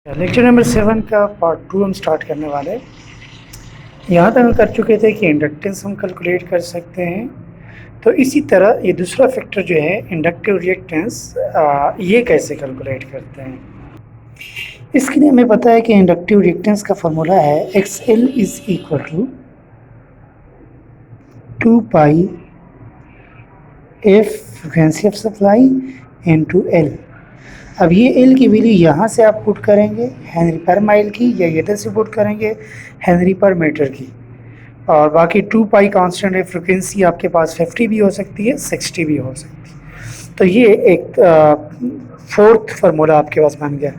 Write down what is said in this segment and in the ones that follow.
Lecture number 7 का part 2 हम start करने वाले हैं। यहाँ तक हम कर चुके थे कि इंडक्टेंस हम कैलकुलेट कर सकते हैं। तो इसी तरह ये दूसरा फैक्टर जो है इंडक्टिव रिएक्टेंस, ये कैसे कैलकुलेट करते हैं। इसके लिए हमें पता है कि इंडक्टिव रिएक्टेंस का फॉर्मूला है XL is equal to 2 pi F frequency of supply into L। अब ये एल की वैल्यू यहाँ से आप पुट करेंगे हेनरी पर माइल की, या इधर से पुट करेंगे हेनरी पर मीटर की, और बाकी 2 पाई कांस्टेंट है। फ्रिक्वेंसी आपके पास 50 भी हो सकती है, 60 भी हो सकती है। तो ये एक फोर्थ फार्मूला आपके पास बन गया।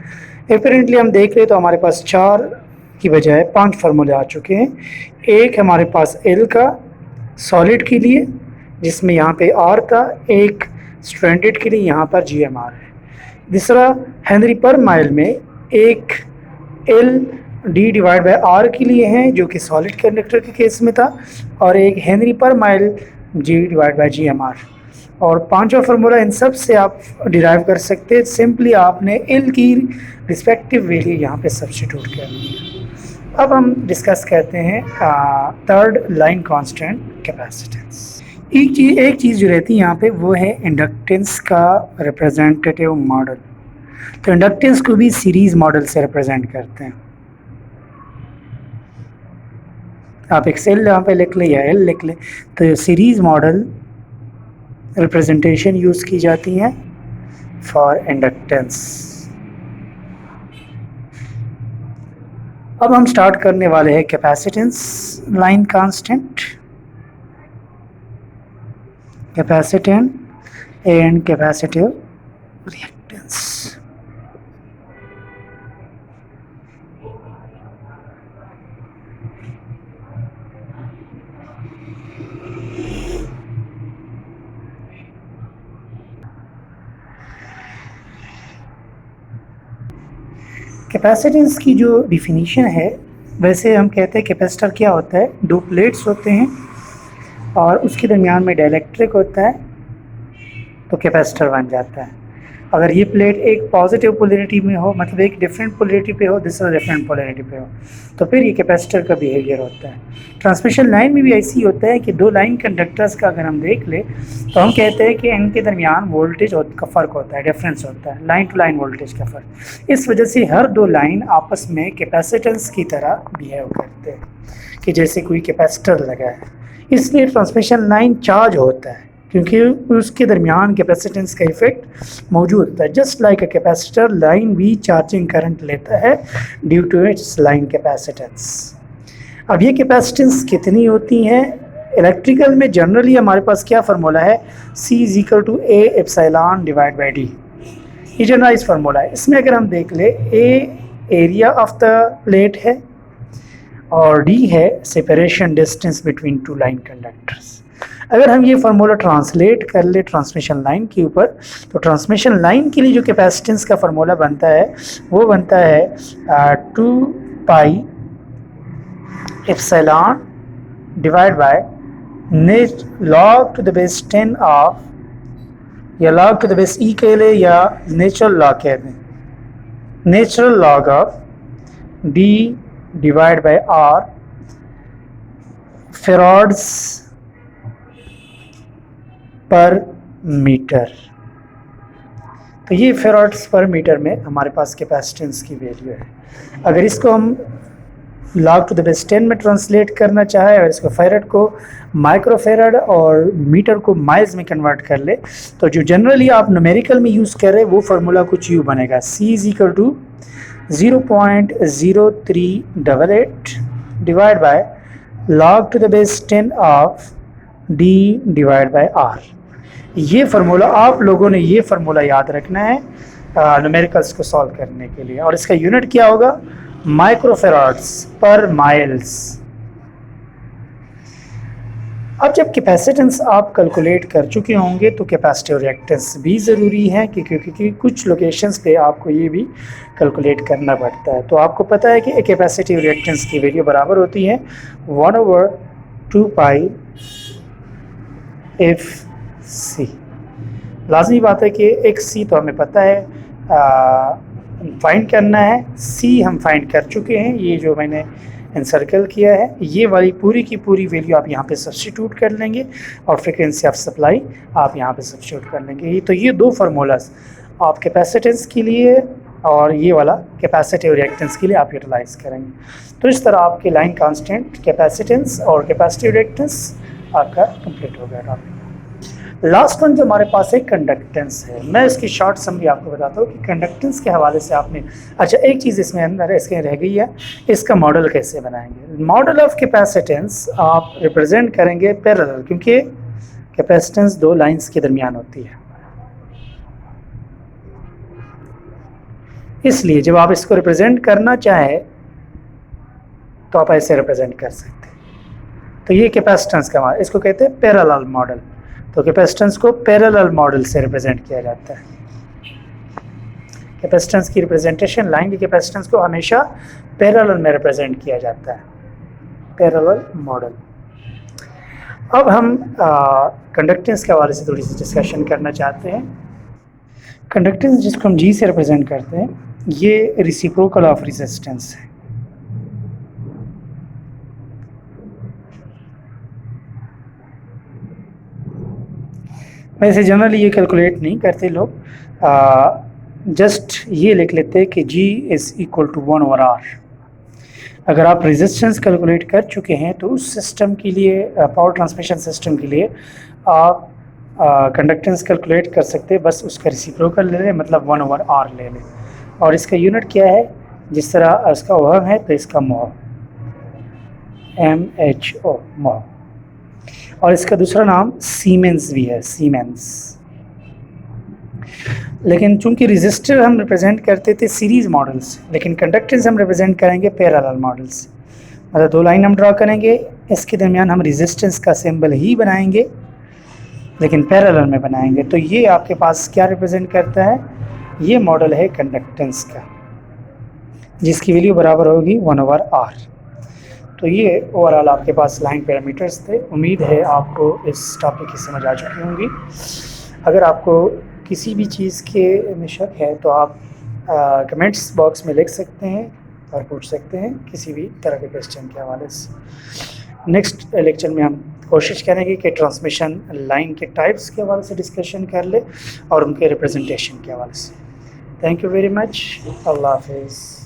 अपेरेंटली हम देख रहे तो हमारे पास 4 की बजाय 5 फार्मूले आ चुके हैं। एक हमारे पास एल का सॉलिड के लिए, जिसमें यहाँ पे आर था, एक स्ट्रैंडेड के लिए यहाँ पर GMR है। दूसरा हेनरी पर माइल में एक L D divide by R के लिए है, जो कि सॉलिड कंडक्टर के केस में था, और एक henry per mile G divide by GMR। और पांचवा फार्मूला इन सब से आप डिराइव कर सकते हैं। सिंपली आपने एल की रिस्पेक्टिव वैल्यू यहाँ पे सब्स्टिट्यूट करनी है। अब हम डिस्कस करते हैं थर्ड लाइन कांस्टेंट कैपेसिटेंस। एक चीज़ जो रहती है यहाँ पे वो है इंडक्टेंस का रिप्रेजेंटेटिव मॉडल। तो इंडक्टेंस को भी सीरीज मॉडल से रिप्रेजेंट करते हैं। आप एक्सेल यहाँ पे लिख ले या एल लिख ले, तो सीरीज मॉडल रिप्रेजेंटेशन यूज़ की जाती है फॉर इंडक्टेंस। अब हम स्टार्ट करने वाले हैं capacitance line constant, capacitant and capacitive reactance. Capacitance की जो डिफिनीशन है, वैसे हम कहते हैं कैपेसिटर क्या होता है, 2 प्लेट्स होते हैं और उसके दरमियान में डाइलेक्ट्रिक होता है, तो कैपेसिटर बन जाता है। अगर ये प्लेट एक पॉजिटिव पोलैरिटी में हो, मतलब एक डिफरेंट पोलैरिटी पे हो, दूसरा डिफरेंट पोलैरिटी पे हो, तो फिर ये कैपेसिटर का बिहेवियर होता है। ट्रांसमिशन लाइन में भी ऐसी ही होता है कि 2 लाइन कंडक्टर्स का अगर हम देख ले तो हम कहते हैं कि इनके दरमियान वोल्टेज का फ़र्क होता है, डिफरेंस होता है, लाइन टू लाइन वोल्टेज का फ़र्क। इस वजह से हर 2 लाइन आपस में कैपेसिटेंस की तरह बिहेव करते हैं, कि जैसे कोई कैपेसिटर लगा है। इसलिए ट्रांसमिशन लाइन चार्ज होता है, क्योंकि उसके दरमियान कैपेसिटेंस का इफेक्ट मौजूद होता है। Just like a capacitor, line भी चार्जिंग करंट लेता है due to its line capacitance. अब ये कैपेसिटेंस कितनी होती हैं? इलेक्ट्रिकल में जनरली हमारे पास क्या फार्मूला है, C is equal to A epsilon divide by D। ये जनरलाइज फार्मूला है। इसमें अगर हम देख ले, A area of the plate है और D है separation distance between 2 line conductors. अगर हम ये फार्मूला ट्रांसलेट कर ले ट्रांसमिशन लाइन के ऊपर, तो ट्रांसमिशन लाइन के लिए जो कैपेसिटेंस का फार्मूला बनता है वो बनता है 2 pi epsilon divide by log to the base 10 of, या log to the base E कह ले या नेचुरल लॉग कह दें, natural log of D divide by R farads पर मीटर। तो ये फेराड्स पर मीटर में हमारे पास कैपेसिटेंस की वैल्यू है। अगर इसको हम लॉग टू द बेस 10 में ट्रांसलेट करना चाहे और इसको फेराड को माइक्रोफेराड और मीटर को माइल्स में कन्वर्ट कर ले, तो जो जनरली आप न्यूमेरिकल में यूज़ कर रहे हैं वो फार्मूला कुछ यूँ बनेगा, C is equal to 0.0388 divide by log to the base 10 of D divide by R। ये फार्मूला आप लोगों ने ये फार्मूला याद रखना है न्यूमेरिकल्स को सॉल्व करने के लिए, और इसका यूनिट क्या होगा, माइक्रोफेराड्स पर माइल्स। अब जब कैपेसिटेंस आप कैलकुलेट कर चुके होंगे तो कैपेसिटिव रिएक्टेंस भी ज़रूरी है, क्योंकि कुछ लोकेशंस पे आपको ये भी कैलकुलेट करना पड़ता है। तो आपको पता है कि कैपेसिटिव रिएक्टेंस की वैल्यू बराबर होती है 1/2 पाई FC। लाजमी बात है कि XC तो हमें पता है फाइंड करना है, सी हम फाइंड कर चुके हैं, ये जो मैंने एनसर्कल किया है, ये वाली पूरी की पूरी वैल्यू आप यहाँ पे सब्स्टिट्यूट कर लेंगे और फ्रिक्वेंसी ऑफ सप्लाई आप यहाँ पे सब्स्टिट्यूट कर लेंगे। तो ये दो फार्मूलाज आप कैपेसिटेंस के लिए और ये वाला कैपेसिटिव रिएक्टेंस के लिए आप यूटिलाइज करेंगे। तो इस तरह आपके लाइन कांस्टेंट, कैपेसिटेंस और कैपेसिटिव रिएक्टेंस आपका कंप्लीट हो गया टॉपिक। लास्ट वन जो हमारे पास है कंडक्टेंस है। मैं इसकी शॉर्ट समरी आपको बताता हूँ कि कंडक्टेंस के हवाले से आपने, अच्छा एक चीज़ इसमें अंदर इसके रह गई है, इसका मॉडल कैसे बनाएंगे। मॉडल ऑफ कैपेसिटेंस आप रिप्रेजेंट करेंगे पैरेलल, क्योंकि कैपेसिटेंस दो लाइंस के दरमियान होती है, इसलिए जब आप इसको रिप्रेजेंट करना चाहें तो आप ऐसे रिप्रेजेंट कर सकते हैं। तो ये कैपेसिटेंस का मॉडल, इसको कहते हैं पैरेलल मॉडल। तो कैपेसिटेंस को पैरेलल मॉडल से रिप्रेजेंट किया जाता है। कैपेसिटेंस की रिप्रेजेंटेशन, लाइन की कैपेसिटेंस को हमेशा पैरेलल में रिप्रेजेंट किया जाता है, पैरेलल मॉडल। अब हम कंडक्टेंस के हवाले से थोड़ी सी डिस्कशन करना चाहते हैं। कंडक्टेंस जिसको हम जी से रिप्रेजेंट करते हैं, ये रेसिप्रोकल ऑफ रेजिस्टेंस है। वैसे जनरली ये कैलकुलेट नहीं करते लोग, जस्ट ये लिख लेते हैं कि G is equal to 1/R। अगर आप रेजिस्टेंस कैलकुलेट कर चुके हैं तो उस सिस्टम के लिए, पावर ट्रांसमिशन सिस्टम के लिए आप कंडक्टेंस कैलकुलेट कर सकते हैं। बस उसका रेसिप्रोकल ले लें, मतलब 1/R ले लें। और इसका यूनिट क्या है, जिस तरह इसका ओहम है तो इसका मोह, MHO मोह। और इसका दूसरा नाम सीमेंस भी है, सीमेंस। लेकिन चूंकि रेजिस्टर हम रिप्रेजेंट करते थे सीरीज मॉडल्स, लेकिन कंडक्टेंस हम रिप्रेजेंट करेंगे पैरेलल मॉडल्स। मतलब दो लाइन हम ड्रा करेंगे, इसके दरमियान हम रेजिस्टेंस का सिंबल ही बनाएंगे, लेकिन पैरेलल में बनाएंगे। तो ये आपके पास क्या रिप्रेजेंट करता है, ये मॉडल है कंडक्टेंस का, जिसकी वैल्यू बराबर होगी 1/R। तो ये ओवरऑल आपके पास लाइन पैरामीटर्स थे। उम्मीद है आपको इस टॉपिक की समझ आ चुकी होंगी। अगर आपको किसी भी चीज़ के में शक है तो आप कमेंट्स बॉक्स में लिख सकते हैं और पूछ सकते हैं किसी भी तरह के क्वेश्चन के हवाले से। नेक्स्ट लेक्चर में हम कोशिश करेंगे कि ट्रांसमिशन लाइन के टाइप्स के हवाले से डिस्कशन कर ले और उनके रिप्रेजेंटेशन के हवाले से। Thank you very much. अल्लाह हाफिज़।